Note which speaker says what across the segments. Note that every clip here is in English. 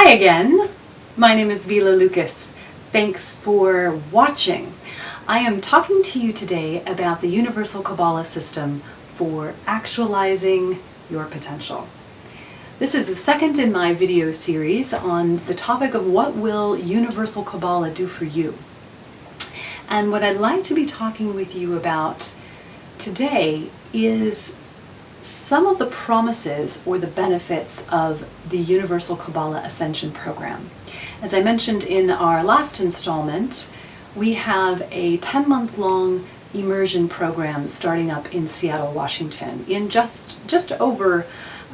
Speaker 1: Hi again, my name is Vila Loukas. Thanks for watching. I am talking to you today about the Universal Kabbalah system for actualizing your potential. This is the second in my video series on the topic of what will Universal Kabbalah do for you. And what I'd like to be talking with you about today is some of the promises or the benefits of the Universal Kabbalah Ascension program. As I mentioned in our last installment, we have a 10-month-long immersion program starting up in Seattle, Washington in just over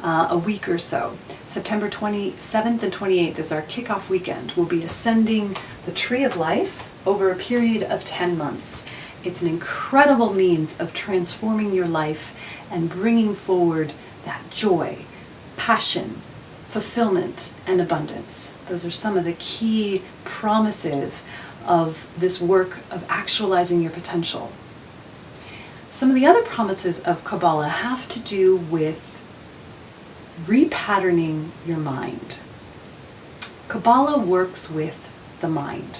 Speaker 1: a week or so. September 27th and 28th is our kickoff weekend. We'll be ascending the Tree of Life over a period of 10 months. It's an incredible means of transforming your life and bringing forward that joy, passion, fulfillment, and abundance. Those are some of the key promises of this work of actualizing your potential. Some of the other promises of Kabbalah have to do with repatterning your mind. Kabbalah works with the mind,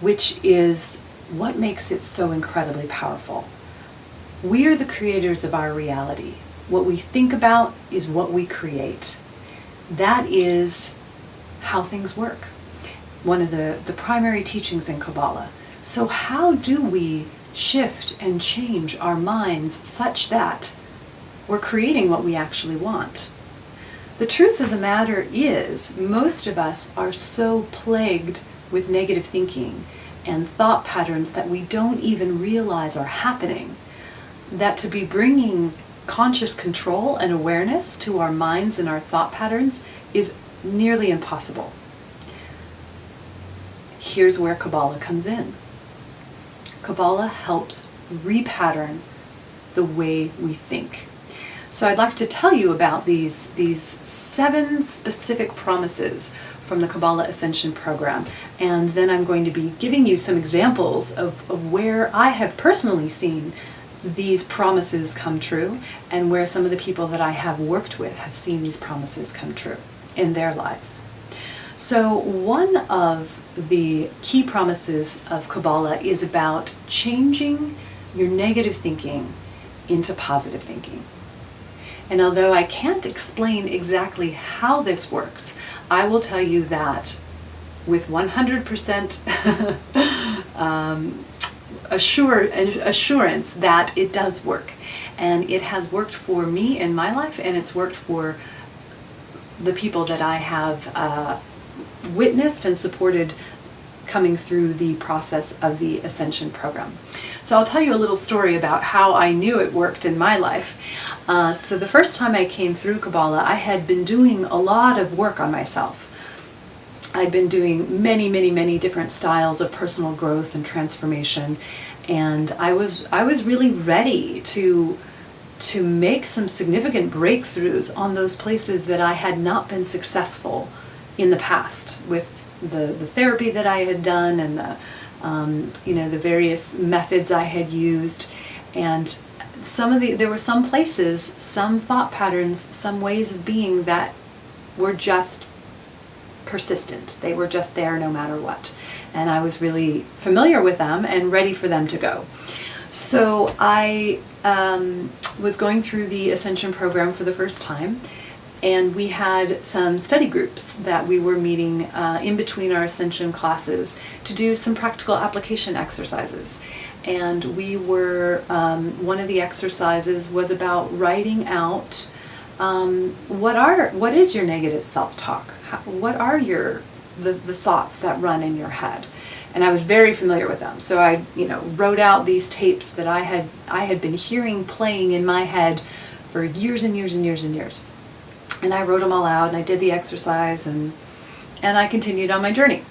Speaker 1: which is what makes it so incredibly powerful. We are the creators of our reality. What we think about is what we create. That is how things work. One of the primary teachings in Kabbalah. So how do we shift and change our minds such that we're creating what we actually want? The truth of the matter is, most of us are so plagued with negative thinking and thought patterns that we don't even realize are happening, that to be bringing conscious control and awareness to our minds and our thought patterns is nearly impossible. Here's where Kabbalah comes in. Kabbalah helps repattern the way we think. So I'd like to tell you about these 7 specific promises from the Kabbalah Ascension program, and then I'm going to be giving you some examples of where I have personally seen these promises come true and where some of the people that I have worked with have seen these promises come true in their lives. So one of the key promises of Kabbalah is about changing your negative thinking into positive thinking. And although I can't explain exactly how this works, I will tell you that with 100% assurance that it does work. And it has worked for me in my life, and it's worked for the people that I have witnessed and supported coming through the process of the Ascension program. So I'll tell you a little story about how I knew it worked in my life. So the first time I came through Kabbalah, I had been doing a lot of work on myself. I'd been doing many different styles of personal growth and transformation, and I was really ready to make some significant breakthroughs on those places that I had not been successful in the past with the therapy that I had done and the various methods I had used. And there were some places, some thought patterns, some ways of being that were just persistent. They were just there no matter what. And I was really familiar with them and ready for them to go. So I was going through the Ascension program for the first time, and we had some study groups that we were meeting in between our Ascension classes to do some practical application exercises. And we were, one of the exercises was about writing out what is your negative self-talk? What are the thoughts that run in your head? And I was very familiar with them. So I wrote out these tapes that I had been hearing playing in my head for years and years and years and years. And I wrote them all out, and I did the exercise, and I continued on my journey.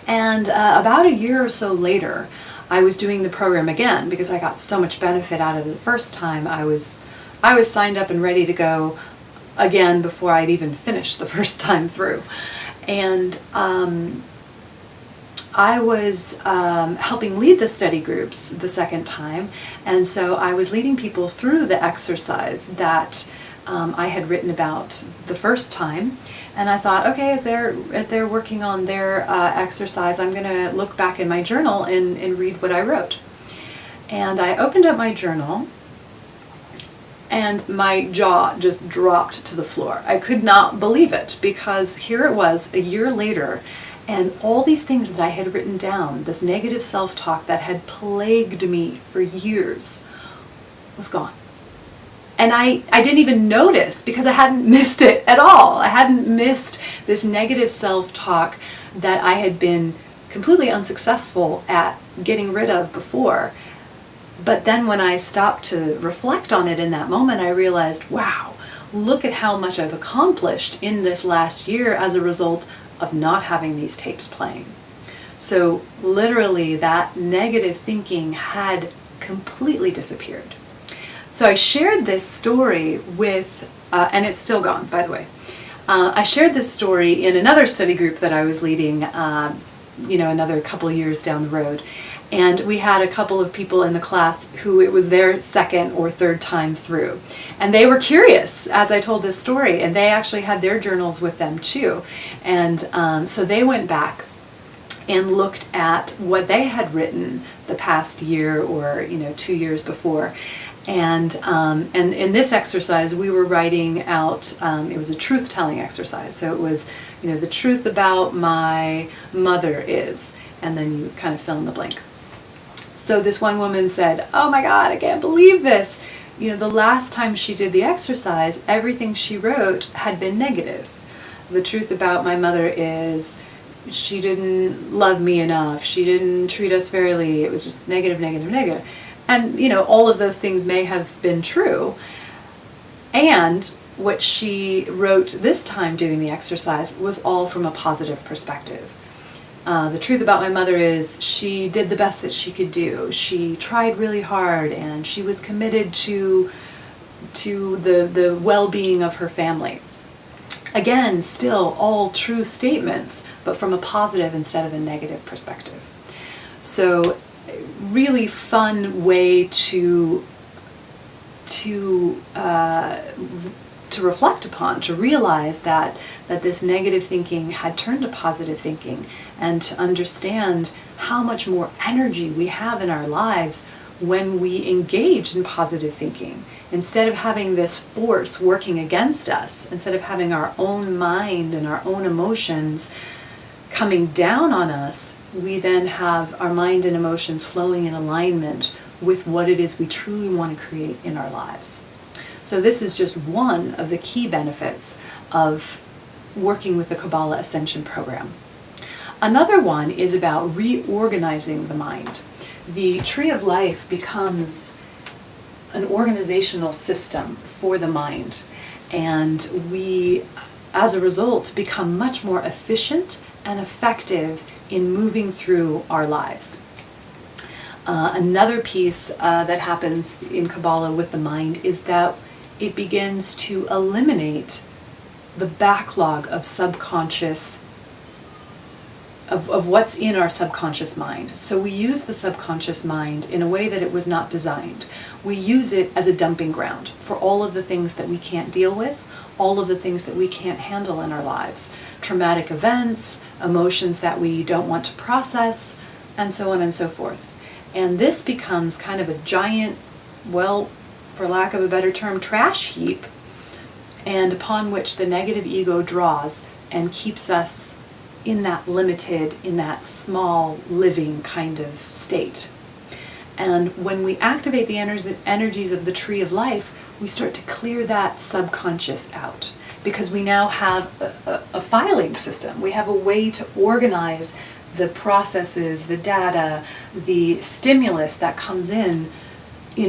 Speaker 1: And about a year or so later, I was doing the program again because I got so much benefit out of it the first time. I was signed up and ready to go again before I'd even finished the first time through. And I was helping lead the study groups the second time, and so I was leading people through the exercise that I had written about the first time. And I thought, okay, as they're working on their exercise, I'm going to look back in my journal and read what I wrote. And I opened up my journal, and my jaw just dropped to the floor. I could not believe it, because here it was a year later, and all these things that I had written down, this negative self-talk that had plagued me for years, was gone. And I didn't even notice, because I hadn't missed it at all. I hadn't missed this negative self-talk that I had been completely unsuccessful at getting rid of before. But then when I stopped to reflect on it in that moment, I realized, wow, look at how much I've accomplished in this last year as a result of not having these tapes playing. So literally that negative thinking had completely disappeared. So I shared this story with, and it's still gone, by the way. I shared this story in another study group that I was leading, another couple years down the road. And we had a couple of people in the class who it was their second or third time through. And they were curious as I told this story, and they actually had their journals with them too. And so they went back and looked at what they had written the past year or 2 years before. And in this exercise, we were writing out, it was a truth-telling exercise. So it was, the truth about my mother is, and then you kind of fill in the blank. So this one woman said, oh my God, I can't believe this. The last time she did the exercise, everything she wrote had been negative. The truth about my mother is she didn't love me enough. She didn't treat us fairly. It was just negative, negative, negative. And, all of those things may have been true. And what she wrote this time doing the exercise was all from a positive perspective. The truth about my mother is she did the best that she could do. She tried really hard, and she was committed to the well-being of her family. Again, still all true statements, but from a positive instead of a negative perspective. So really fun way to reflect upon, to realize that this negative thinking had turned to positive thinking, and to understand how much more energy we have in our lives when we engage in positive thinking. Instead of having this force working against us, instead of having our own mind and our own emotions coming down on us, we then have our mind and emotions flowing in alignment with what it is we truly want to create in our lives. So this is just one of the key benefits of working with the Kabbalah Ascension program. Another one is about reorganizing the mind. The Tree of Life becomes an organizational system for the mind, and we, as a result, become much more efficient and effective in moving through our lives. Another piece that happens in Kabbalah with the mind is that it begins to eliminate the backlog of subconscious, of what's in our subconscious mind. So we use the subconscious mind in a way that it was not designed. We use it as a dumping ground for all of the things that we can't deal with, all of the things that we can't handle in our lives. Traumatic events, emotions that we don't want to process, and so on and so forth. And this becomes kind of a giant, well, for lack of a better term, trash heap, and upon which the negative ego draws and keeps us in that limited, in that small living kind of state. And when we activate the energies of the Tree of Life, we start to clear that subconscious out, because we now have a filing system. We have a way to organize the processes, the data, the stimulus that comes in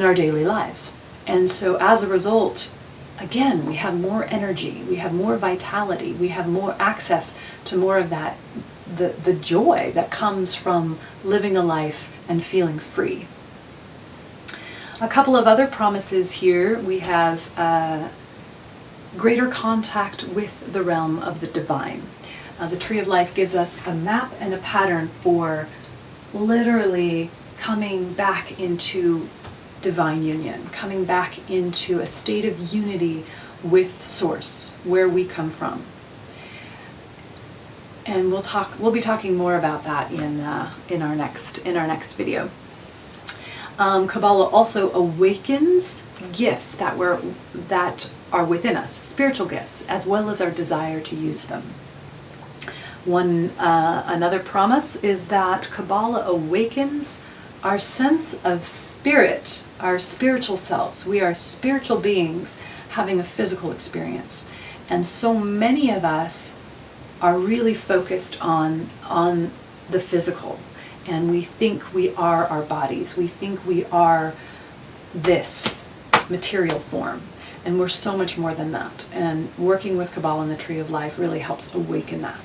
Speaker 1: our daily lives. And so as a result, again, we have more energy, we have more vitality, we have more access to more of that, the joy that comes from living a life and feeling free. A couple of other promises here. We have greater contact with the realm of the divine. The Tree of Life gives us a map and a pattern for literally coming back into divine union, coming back into a state of unity with Source, where we come from. And we'll be talking more about that in our next video. Kabbalah also awakens gifts that are within us, spiritual gifts, as well as our desire to use them. Another promise is that Kabbalah awakens our sense of spirit, our spiritual selves. We are spiritual beings having a physical experience. And so many of us are really focused on the physical. And we think we are our bodies. We think we are this material form. And we're so much more than that. And working with Kabbalah and the Tree of Life really helps awaken that.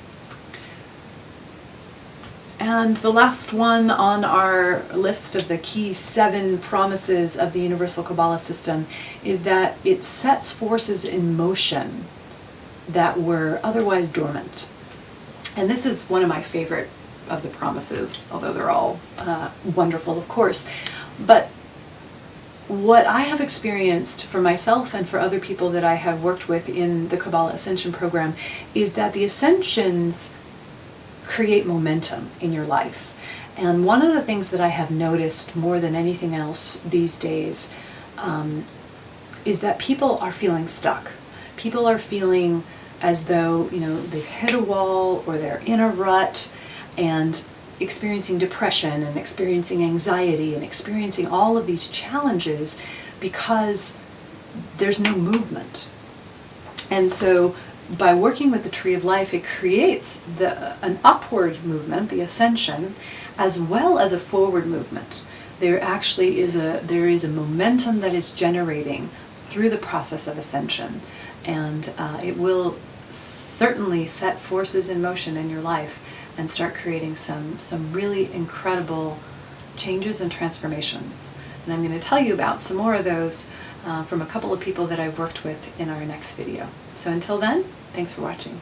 Speaker 1: And the last one on our list of the key 7 promises of the Universal Kabbalah system is that it sets forces in motion that were otherwise dormant. And this is one of my favorite of the promises, although they're all wonderful, of course. But what I have experienced for myself and for other people that I have worked with in the Kabbalah Ascension program is that the Ascensions create momentum in your life. And one of the things that I have noticed more than anything else these days is that people are feeling stuck. People are feeling as though, they've hit a wall or they're in a rut and experiencing depression and experiencing anxiety and experiencing all of these challenges because there's no movement. And so by working with the Tree of Life, it creates an upward movement, the ascension, as well as a forward movement. There actually is a momentum that is generating through the process of ascension, and it will certainly set forces in motion in your life and start creating some really incredible changes and transformations. And I'm going to tell you about some more of those from a couple of people that I've worked with in our next video. So until then, thanks for watching.